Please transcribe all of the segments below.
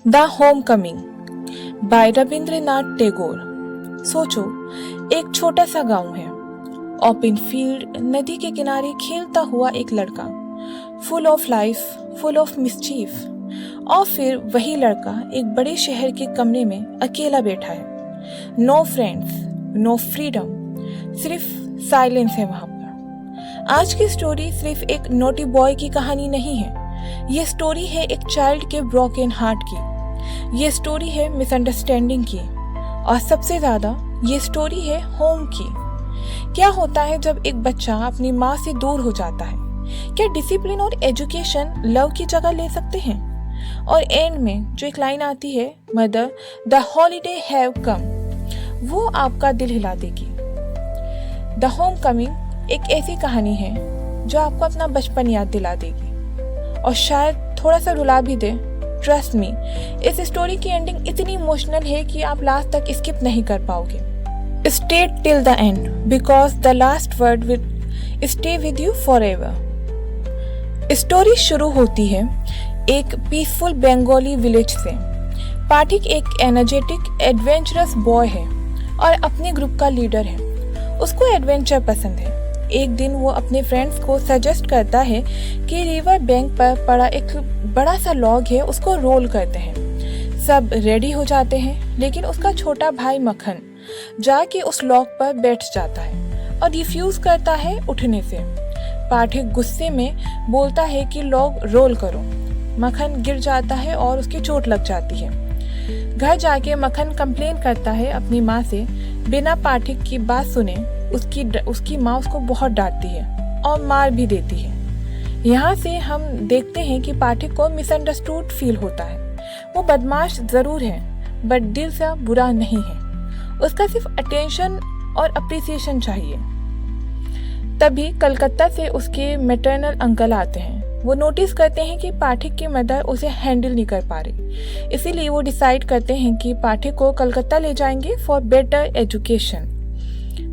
The homecoming by Rabindranath Tagore. सोचो, एक छोटा सा गांव है। ओपन फील्ड, नदी के किनारे खेलता हुआ एक लड़का, full of life, full of mischief. और फिर वही लड़का एक बड़े शहर के कमरे में अकेला बैठा है। नो फ्रेंड्स, नो फ्रीडम, सिर्फ साइलेंस है वहां पर। आज की स्टोरी सिर्फ एक नोटी बॉय की कहानी नहीं है। ये स्टोरी है एक चाइल्ड के ब्रोकन हार्ट की। ये स्टोरी है मिसअंडरस्टैंडिंग की, और सबसे ज्यादा ये स्टोरी है होम की। क्या होता है जब एक बच्चा अपनी माँ से दूर हो जाता है? क्या डिसिप्लिन और एजुकेशन लव की जगह ले सकते हैं? और एंड में जो एक लाइन आती है, mother the holiday have come, वो आपका दिल हिला देगी। द होम कमिंग एक ऐसी कहानी है जो आपको अपना बचपन याद दिला देगी, और शायद थोड़ा सा रुला भी दे। ट्रस्ट मी, इस स्टोरी की एंडिंग इतनी इमोशनल है कि आप लास्ट तक स्किप नहीं कर पाओगे। Stay till the end because the last word will stay with you forever. Story शुरू होती है एक पीसफुल बंगाली विलेज से। पाठिक एक एनर्जेटिक एडवेंचरस बॉय है और अपने ग्रुप का लीडर है। उसको एडवेंचर पसंद है। एक दिन वो अपने फ्रेंड्स को सजेस्ट करता है कि रिवर बैंक पर पड़ा एक बड़ा सा लॉग है, उसको रोल करते हैं। सब रेडी हो जाते हैं, लेकिन उसका छोटा भाई मक्खन जाके उस लॉग पर बैठ जाता है और रिफ्यूज करता है उठने से। पाठक गुस्से में बोलता है कि लॉग रोल करो। मक्खन गिर जाता है और उसकी चोट लग जाती है। घर जाके मक्खन कंप्लेन करता है अपनी माँ से। बिना पाठक की बात सुने उसकी माँ उसको बहुत डांटती है और मार भी देती है। यहाँ से हम देखते हैं कि पाठक को मिसअंडरस्टूड फील होता है। वो बदमाश जरूर है, बट दिल से बुरा नहीं है। उसका सिर्फ अटेंशन और अप्रिसिएशन चाहिए। तभी कलकत्ता से उसके मैटरनल अंकल आते हैं। वो नोटिस करते हैं कि पाठक की मदर उसे हैंडल नहीं कर पा रही, इसीलिए वो डिसाइड करते हैं कि पाठक को कलकत्ता ले जाएंगे for better education.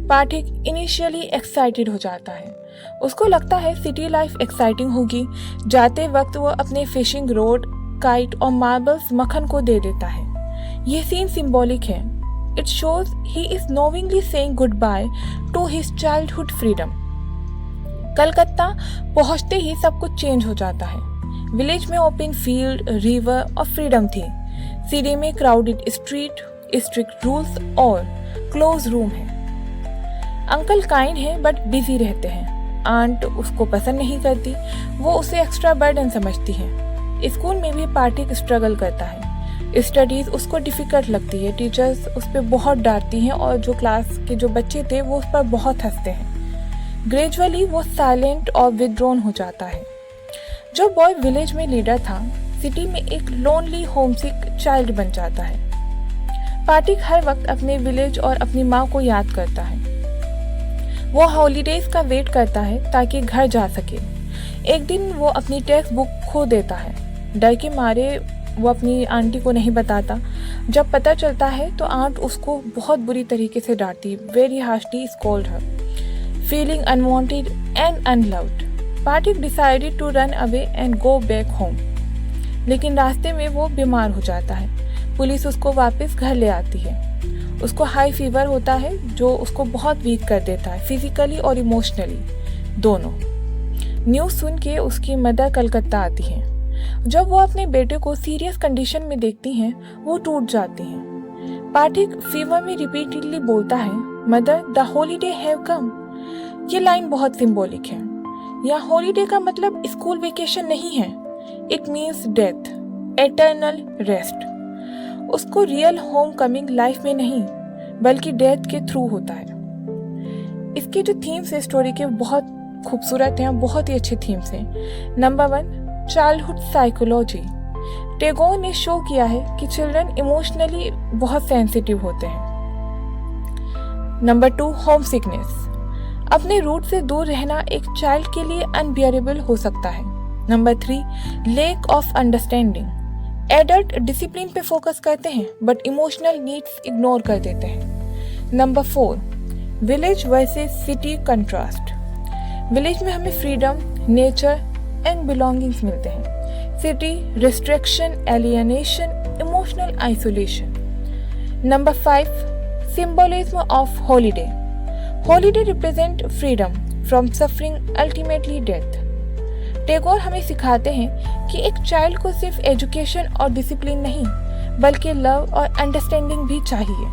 Pathak initially excited हो जाता है। उसको लगता है सिटी लाइफ एक्साइटिंग होगी। जाते वक्त वो अपने फिशिंग रोड, काइट और मार्बल्स मक्खन को दे देता है। ये सीन सिंबॉलिक है। It shows he is knowingly saying good by two his childhood freedom. Calcutta पहुंचते ही सब कुछ चेंज हो जाता है। विलेज में ओपन फील्ड, रिवर और फ्रीडम थी। सिटी में क्राउडेड स्ट्रीट, स्ट्रिक्ट रूल्स और क्लोज रूम है। अंकल काइंड है बट बिजी रहते हैं। आंट उसको पसंद नहीं करती, वो उसे एक्स्ट्रा बर्डन समझती है। स्कूल में भी पाठक स्ट्रगल करता है। स्टडीज उसको डिफिकल्ट लगती है। टीचर्स उस पर बहुत डांटती हैं और जो क्लास के जो बच्चे थे वो उस पर बहुत हंसते हैं। ग्रेजुअली वो साइलेंट और विथड्रॉन हो जाता है। जो बॉय विलेज में लीडर था, सिटी में एक लोनली होमसिक चाइल्ड बन जाता है। पाठक हर वक्त अपने विलेज और अपनी माँ को याद करता है। वो हॉलीडेज का वेट करता है ताकि घर जा सके। एक दिन वो अपनी टेक्स्ट बुक खो देता है। डर के मारे वो अपनी आंटी को नहीं बताता। जब पता चलता है तो आंट उसको बहुत बुरी तरीके से डांटती, very harshly scold her. Feeling unwanted and unloved, Pathak decided to run away and go back home. लेकिन रास्ते में वो बीमार हो जाता है। पुलिस उसको वापस घर ले आती है। उसको हाई फीवर होता है जो उसको बहुत वीक कर देता है, फिजिकली और इमोशनली दोनों। न्यूज़ सुन के उसकी मदर कलकत्ता आती है। जब वो अपने बेटे को सीरियस कंडीशन में देखती हैं, वो टूट जाती हैं। पाठक फीवर में रिपीटेडली बोलता है, mother the holiday have come. ये लाइन बहुत सिंबॉलिक है। यहाँ हॉलीडे का मतलब स्कूल वेकेशन नहीं है। It means death, eternal rest. उसको रियल होम कमिंग लाइफ में नहीं बल्कि डेथ के थ्रू होता है। इसके जो थीम्स है स्टोरी के बहुत खूबसूरत हैं, बहुत ही अच्छे थीम्स हैं। Number 1, childhood psychology. टैगोर ने शो किया है कि चिल्ड्रन इमोशनली बहुत सेंसिटिव होते हैं। Number 2, home sickness. अपने रूट से दूर रहना एक चाइल्ड के लिए अनबियरेबल हो सकता है। Number 3, lake of understanding. Adult discipline पे फोकस करते हैं बट इमोशनल नीड्स इग्नोर कर देते हैं। Number 4, village versus city contrast. Village में हमें फ्रीडम, नेचर एंड बिलोंगिंग्स मिलते हैं। City, restriction, alienation, emotional isolation. Number 5. Symbolism of holiday. Holiday represent freedom from suffering, ultimately death. Tagore हमें सिखाते हैं कि एक चाइल्ड को सिर्फ एजुकेशन और डिसिप्लिन नहीं बल्कि लव और अंडरस्टैंडिंग भी चाहिए।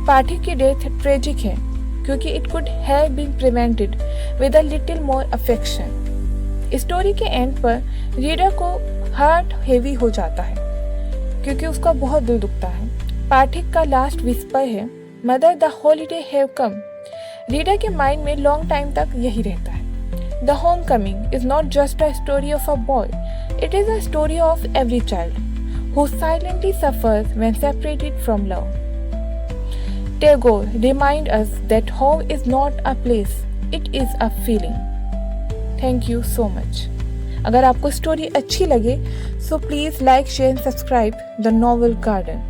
पाठक की डेथ ट्रेजिक है क्योंकि it could have been prevented with a little more affection. Story के एंड पर रीडर को हार्ट हेवी हो जाता है क्योंकि उसका बहुत दिल दुखता है। पाठक का लास्ट विस्पर है, mother the holiday have come. Reader के माइंड में लॉन्ग टाइम तक यही रहता है। The home coming is not just a story of a boy, it is a story of every child who silently suffers when separated from love. Tagore reminds us that home is not a place, it is a feeling. Thank you so much. अगर आपको story अच्छी लगे so please like share and subscribe the novel garden.